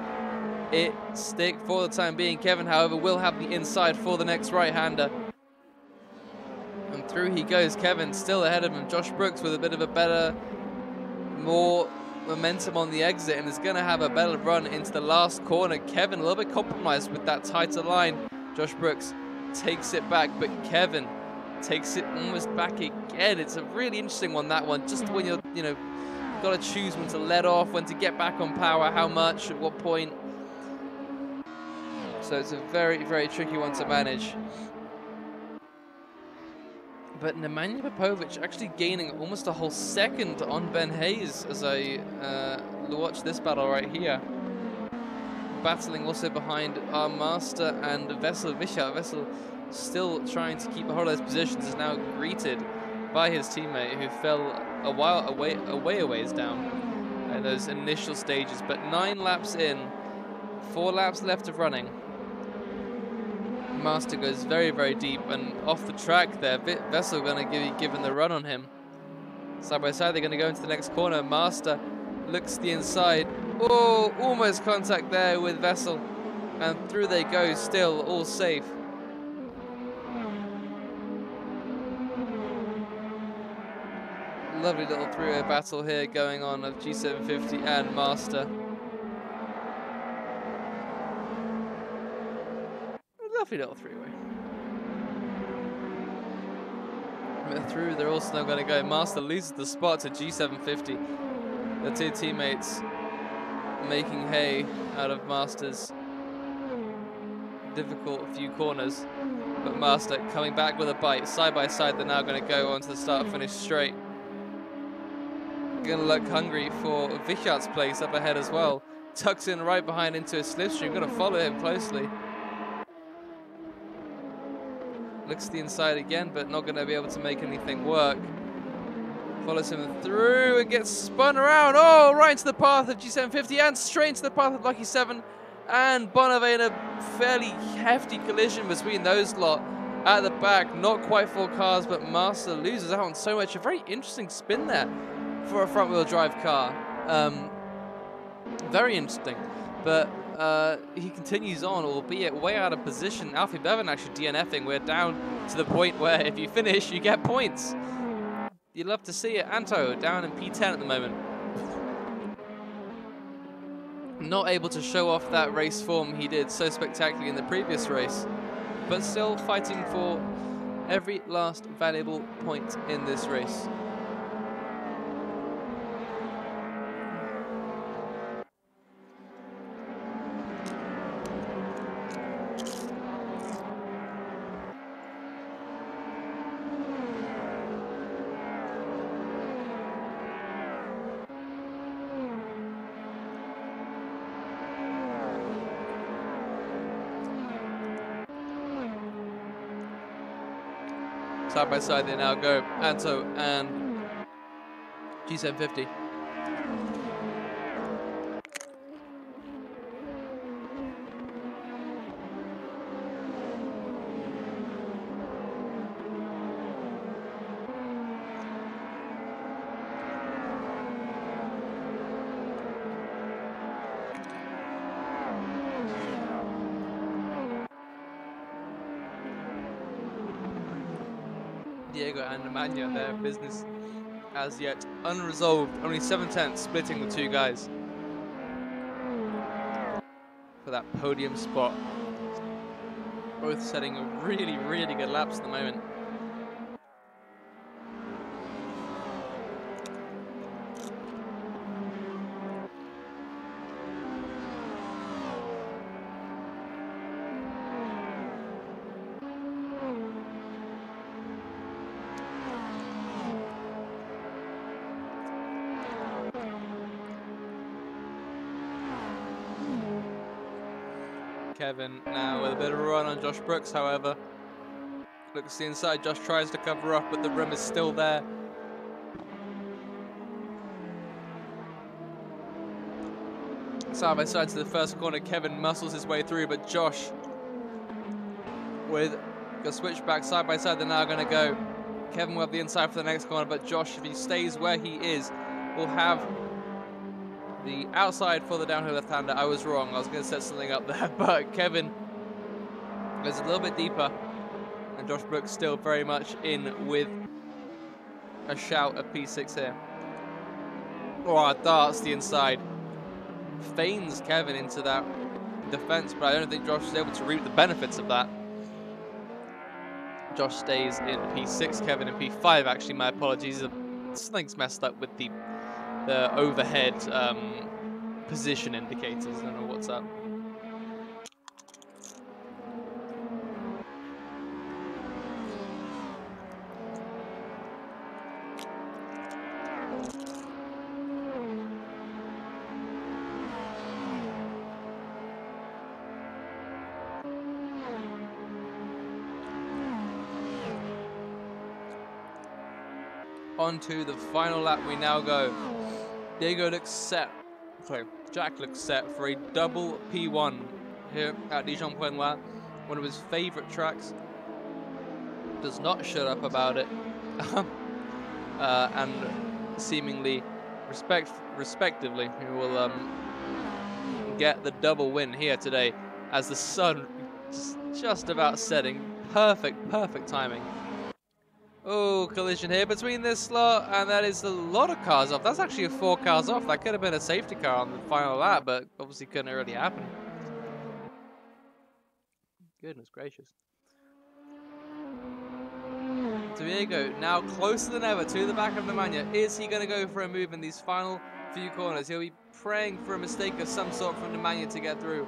it stick for the time being. Kevin, however, will have the inside for the next right-hander. And through he goes. Kevin still ahead of him. Josh Brooks with a bit of a better, more momentum on the exit and is going to have a better run into the last corner. Kevin a little bit compromised with that tighter line. Josh Brooks takes it back, but Kevin takes it almost back again. It's a really interesting one, that one. Just when you're, got to choose when to let off, when to get back on power, how much, at what point. So it's a very tricky one to manage. But Nemanja Popovic actually gaining almost a whole second on Ben Hayes as I watch this battle right here. Battling also behind our master and Vessel Visha. Vessel still trying to keep a hold of those positions, is now greeted by his teammate who fell a ways down in those initial stages. But 9 laps in, 4 laps left of running. Master goes very deep and off the track there. Vessel going to be given the run on him. Side by side, they're going to go into the next corner. Master looks to the inside. Oh, almost contact there with Vessel. And through they go, still all safe. Lovely little three-way battle here going on of G750 and Master. Lovely little three-way. But through, they're also now going to go. Master loses the spot to G750. The two teammates making hay out of Master's difficult few corners. But Master coming back with a bite. Side by side, they're now going to go onto the start-finish straight. Going to look hungry for Vichart's place up ahead as well. Tucks in right behind into a slipstream. Going to follow him closely. Looks to the inside again, but not going to be able to make anything work. Follows him through and gets spun around. Oh, right into the path of G750 and straight into the path of Lucky 7. And Bonavena, a fairly hefty collision between those lot at the back. Not quite full cars, but Master loses out on so much. A very interesting spin there for a front-wheel drive car. Very interesting. But he continues on, albeit way out of position. Alfie Bevan actually DNFing. We're down to the point where if you finish, you get points. You'd love to see it. Anto down in P10 at the moment. Not able to show off that race form he did so spectacularly in the previous race, but still fighting for every last valuable point in this race. Side by side they now go, Anto and G750. Diego and Nemanja, their business as yet unresolved. Only 7/10 splitting the two guys for that podium spot. Both setting a really, really good laps at the moment. Kevin now with a bit of a run on Josh Brooks, however. Looks to the inside, Josh tries to cover up, but the rim is still there. Side by side to the first corner, Kevin muscles his way through, but Josh with a switchback side by side, they're now going to go. Kevin will have the inside for the next corner, but Josh, if he stays where he is, will have the outside for the downhill left-hander. I was wrong. I was going to set something up there, but Kevin goes a little bit deeper, and Josh Brooks still very much in with a shout of P6 here. Oh, darts the inside. Feigns Kevin into that defense, but I don't think Josh is able to reap the benefits of that. Josh stays in P6, Kevin in P5, actually. My apologies. Something's messed up with the overhead position indicators. I don't know what's up. On to the final lap we now go. Diego looks set. Sorry, Jack looks set for a double P1 here at Dijon-Prenois, one of his favourite tracks. Does not shut up about it, and seemingly, respectively, he will get the double win here today as the sun is just about setting. Perfect timing. Oh, collision here between this slot, and that is a lot of cars off. That's actually 4 cars off. That could have been a safety car on the final lap, but obviously couldn't really happen. Goodness gracious. Diego now closer than ever to the back of Nemanja. Is he going to go for a move in these final few corners? He'll be praying for a mistake of some sort from Nemanja to get through.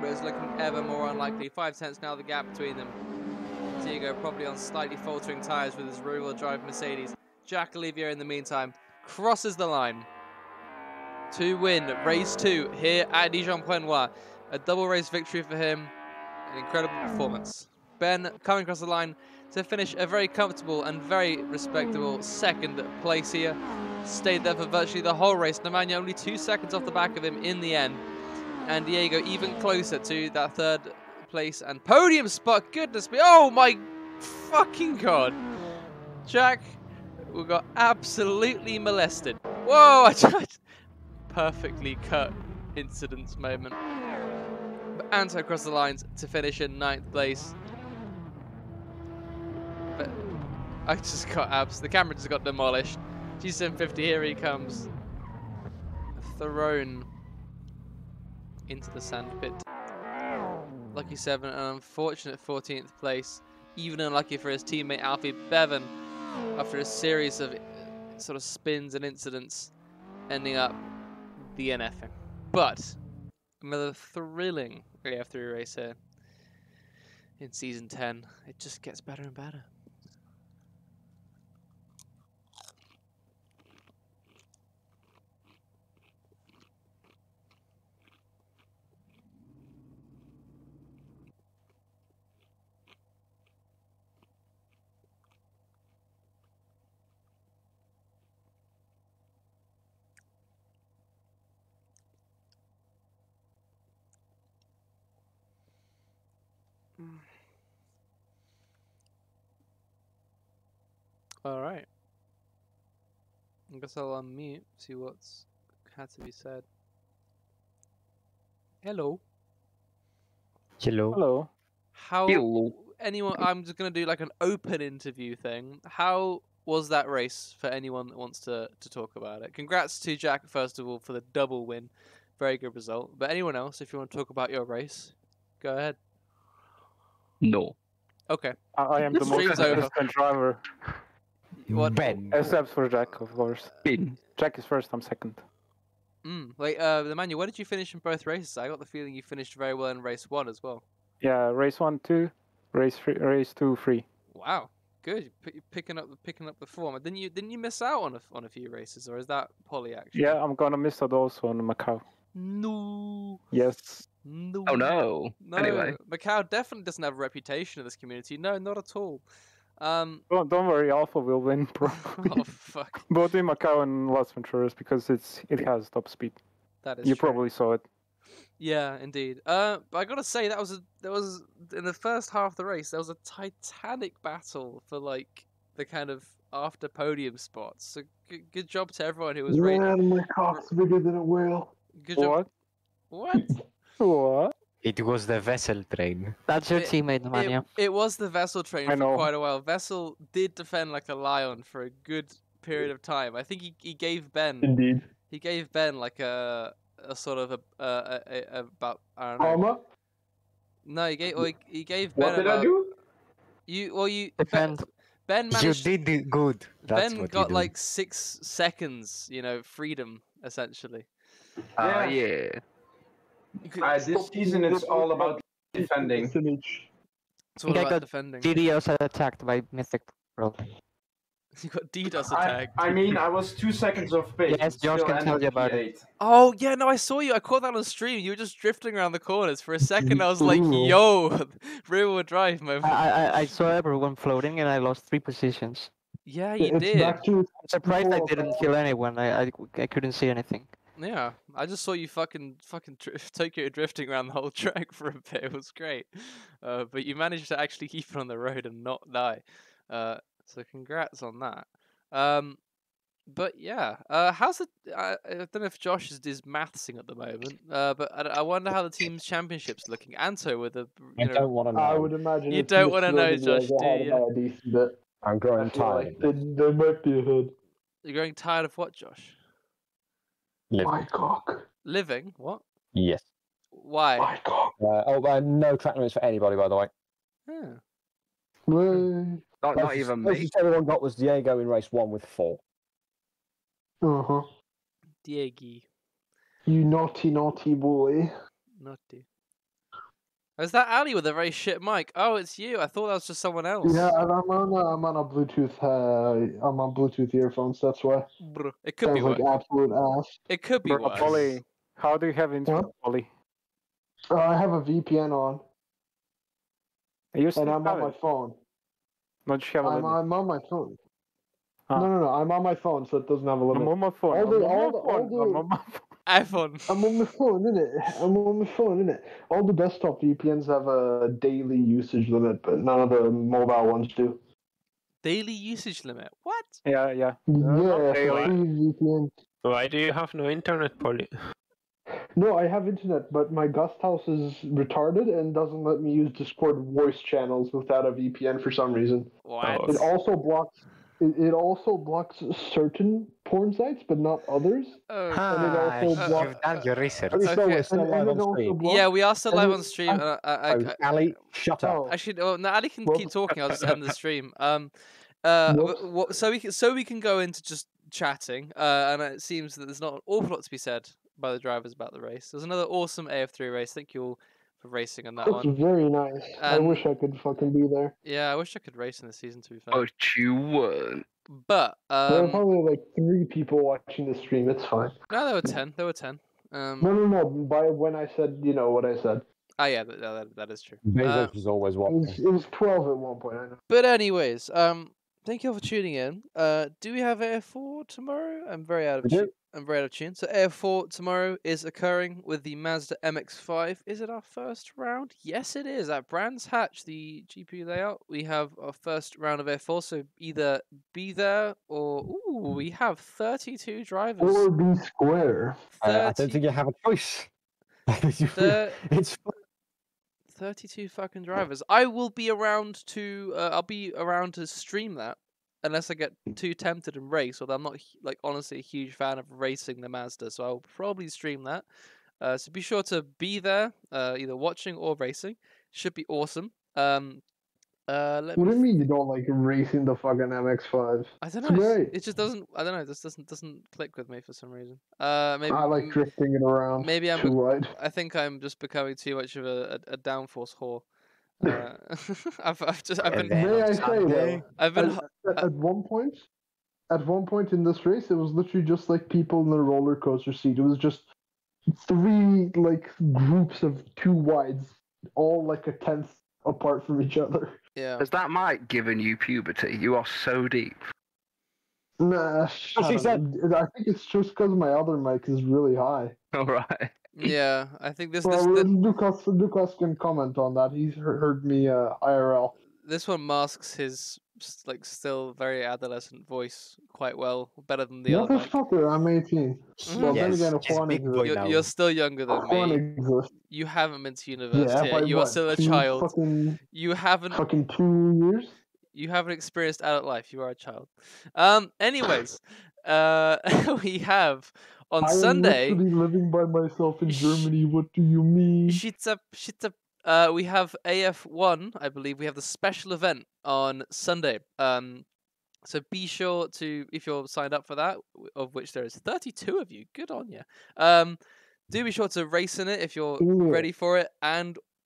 but it's looking ever more unlikely. 5 tenths now the gap between them. Diego probably on slightly faltering tyres with his rear-wheel drive Mercedes. Jack Olivier in the meantime crosses the line to win race 2 here at Dijon-Prenois. A double race victory for him. An incredible performance. Ben coming across the line to finish a very comfortable and very respectable 2nd place here. Stayed there for virtually the whole race. Nemanja only 2 seconds off the back of him in the end. And Diego even closer to that 3rd place and podium spot. Goodness me. Oh my fucking god. Jack, we got absolutely molested. Whoa, I tried. Perfectly cut incidents moment. But Anto across the lines to finish in 9th place. But I just got the camera just got demolished. G750, here he comes. Thrown into the sandpit. Lucky 7, an unfortunate 14th place. Even unlucky for his teammate Alfie Bevan after a series of sort of spins and incidents ending up DNFing. But another thrilling AF3 race here in season 10. It just gets better and better. Alright. I guess I'll unmute, see what's had to be said. Hello. Hello. Hello. How anyone I'm just gonna do like an open interview thing. How was that race for anyone that wants to talk about it? Congrats to Jack first of all for the double win. Very good result. But anyone else, if you want to talk about your race, go ahead. No. Okay. I am the most Stream's over. consistent driver. What? Ben. Except for Jack, of course. Ben. Jack is first, I'm second. Wait, Emmanuel, where did you finish in both races? I got the feeling you finished very well in race 1 as well. Yeah, race 1, 2, race 2, 3. Wow, good. You're picking up the form. Didn't you miss out on a few races, or is that Polly actually? Yeah, I'm gonna miss that also in Macau. No. Yes. No. Oh no. Anyway. Macau definitely doesn't have a reputation in this community. No, not at all. Don't worry, Alpha will win probably. Oh fuck. Both in Macau and Las Venturas because it has top speed. That is You true. probably saw it. Yeah, indeed. But I gotta say there was in the first half of the race there was a titanic battle for like the kind of after podium spots. So good job to everyone who was Man, my cock's bigger than a whale. Good job. What? What? It was the vessel train. That's your teammate, Nemanja. It was the Vessel train I for know. quite a while. Vessel did defend like a lion for a good period of time. I think he gave Ben. Indeed. He gave Ben like a sort of a about I don't know. Armor? No, he gave What Ben did I about do? Defend. Ben You managed. did it good. That's Ben what got you like 6 seconds, freedom essentially. Yeah. This season it's all about defending. It's all I about got defending. DDoS attacked by Mythic Pro. You got DDoS attacked. I mean, I was 2 seconds off pace. Yes, Josh still can ended tell you about it. P8. Oh yeah, no, I saw you. I caught that on stream. You were just drifting around the corners for a second. I was like, Ooh. "Yo, rear-wheel drive moment." I saw everyone floating and I lost 3 positions. Yeah, you did. I'm surprised I didn't kill anyone. I couldn't see anything. Yeah, I just saw you fucking Tokyo drifting around the whole track for a bit. It was great, but you managed to actually keep it on the road and not die. So congrats on that. But yeah, how's it? I don't know if Josh is mathsing at the moment, but I wonder how the team's championship's looking. Anto with a, I don't want to know. I would imagine. You it's don't want to know, Australia, Josh, they're do ahead you? by a decent bit. I'm growing tired. They might be ahead. You're growing tired of what, Josh? My cock. Living? What? Yes. Why? My cock. No track limits for anybody, by the way. Yeah. Not even me. Closest everyone got was Diego in race 1 with 4. Uh-huh. Diego. You naughty, naughty boy. Naughty. Is that Ali with a very shit mic? Oh, it's you. I thought that was just someone else. Yeah, I'm on a Bluetooth. I'm on Bluetooth earphones. That's why. It could be Sounds like worse. absolute ass. It could be worse. Polly, how do you have internet, Polly? I have a VPN on, You and still I'm have on my it? phone. Don't you have a limit? I'm on my phone. Ah. No, I'm on my phone, so it doesn't have a limit. I'm on my phone. I'm on my phone. iPhone. I'm on my phone, innit? All the desktop VPNs have a daily usage limit, but none of the mobile ones do. Daily usage limit? What? Yeah. Yeah, for free VPN. Why do you have no internet, Polly? No, I have internet, but my guest house is retarded and doesn't let me use Discord voice channels without a VPN for some reason. What? It also blocks. It also blocks certain porn sites, but not others. And it also blocks. You've done your research. Okay. Still live on stream. Yeah, we are still live on stream. Ali, shut up. Actually, well, no, Ali can keep talking. I'll just end the stream. So we can go into just chatting. And it seems that there's not an awful lot to be said by the drivers about the race. There's another awesome AF3 race. Thank you all for racing on that That's one. very nice. I wish I could fucking be there. Yeah, I wish I could race in the season, to be fair. But you would. But there were probably like 3 people watching the stream. It's fine. No, there were 10. There were 10. No. By when I said, what I said. Oh yeah, that is true. Bezos was always watching. It was 12 at one point. I know. But anyways, thank you all for tuning in. Do we have AF4 tomorrow? I'm very out of tune. So AF4 tomorrow is occurring with the Mazda MX-5. Is it our first round? Yes, it is. At Brands Hatch, the GP layout, we have our first round of AF4. So either be there or we have 32 drivers. Or be square. I don't think you have a choice. It's 32 fucking drivers. I will be around to. I'll be around to stream that. Unless I get too tempted and race, although I'm not honestly a huge fan of racing the Mazda, so I'll probably stream that. So be sure to be there, either watching or racing. Should be awesome. What do you mean you don't like racing the fucking MX-5? I don't know. It just doesn't. I don't know. This doesn't click with me for some reason. Maybe I like drifting it around. Maybe I'm too wide. I think I'm just becoming too much of a downforce whore. I've been. May I say though? I've been at one point in this race, it was literally just like people in the roller coaster seat. It was just 3 groups of 2 wides, all like a tenth apart from each other. Yeah. Has that mic given you puberty? You are so deep. Nah, I think it's just because my other mic is really high. All right. Yeah, I think this. Lucas can comment on that. He's heard me IRL. This one masks his still very adolescent voice quite well, better than the other. Motherfucker, I'm 18. Well, then again, you're still younger than me. You haven't been to university yet. You are still a child. You haven't. Fucking 2 years. You haven't experienced adult life. You are a child. Anyways, we have. On Sunday, I'm literally living by myself in Germany. What do you mean? Shit up. We have AF1, I believe. We have the special event on Sunday. So be sure to, if you're signed up for that, of which there is 32 of you, good on you. Do be sure to race in it if you're ready for it,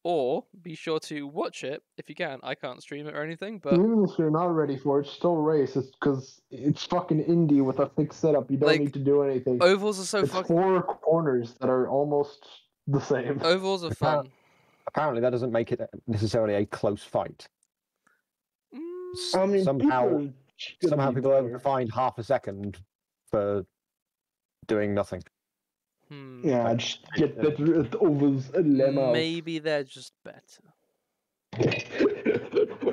or be sure to watch it if you can. I can't stream it or anything, but even if you're not ready for it, still race. It's because it's fucking indie with a fixed setup. You don't need to do anything. Ovals are so fucking. 4 corners that are almost the same. Ovals are fun. Apparently, that doesn't make it necessarily a close fight. I mean, somehow people are able to find half a second for doing nothing. Yeah, just get better at ovals and lemma. Maybe they're just better.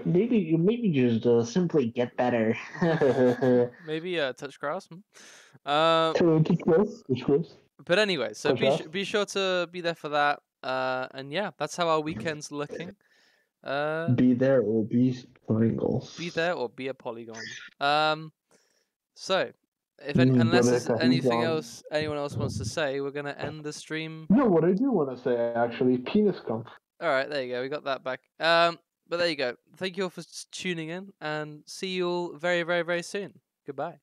maybe just simply get better. Maybe touch grass. Touch grass. But anyway, so be sure to be there for that. And yeah, that's how our weekend's looking. Be there or be polygons. Be there or be a polygon. So, unless there's anything else anyone else wants to say, we're gonna end the stream. No, what I do want to say actually, penis cum. All right, there you go. We got that back. But there you go. Thank you all for tuning in, and see you all very, very, very soon. Goodbye.